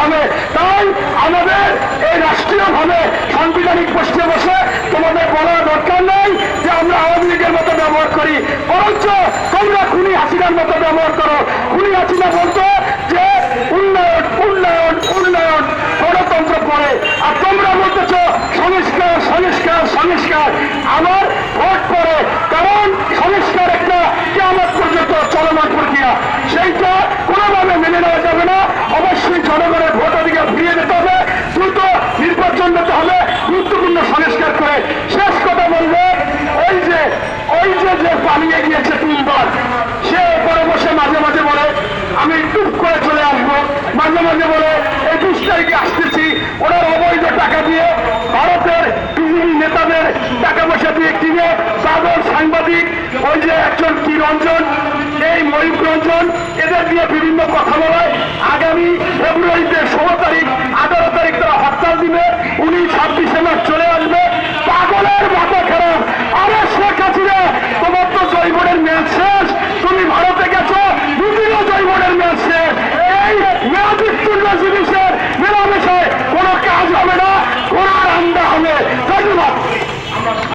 হবে। তাই আমাদের এই রাষ্ট্রীয়ভাবে সাংবিধানিক পোস্টে বসে তোমাদের বলার দরকার নেই যে আমরা আওয়ামী লীগের মতো ব্যবহার করি, বরঞ্চ তোমরা খুনি হাসিনার মতো ব্যবহার করো। খুনি হাসিনা বলতো যে উন্নয়ন উন্নয়ন উন্নয়ন, গণতন্ত্র পড়ে, আর তোমরা বলতেছ সংস্কার সংস্কার সংস্কার। আমার ভোট পড়ে, কারণ সংস্কার একটা কিয়ামত পর্যন্ত চলমান প্রক্রিয়া, সেইটা কোনোভাবে মেনে নেওয়া যাবে না। অবশ্যই জনগণের ভোটাধিকার ফিরিয়ে দিতে হবে, দ্রুত নির্বাচন দিতে হবে, গুরুত্বপূর্ণ সংস্কার করে। শেষ কথা বলবো, ওই যে পালিয়ে গিয়েছে 3 বার, সে পরে বসে মাঝে মাঝে বলে আমি টুপ করে চলে আসবো, মাঝে মাঝে বলে এই 20 তারিখে আসতেছি। ওনার অবৈধ টাকা দিয়ে ভারতের বিজেপি নেতাদের টাকা পয়সা দিয়ে কিনে তাদের সাংবাদিক, ওই যে একজন কি রঞ্জন, এই ময়ূক রঞ্জন, এদের দিয়ে বিভিন্ন কথা বলায় আগামী ফেব্রুয়ারিতে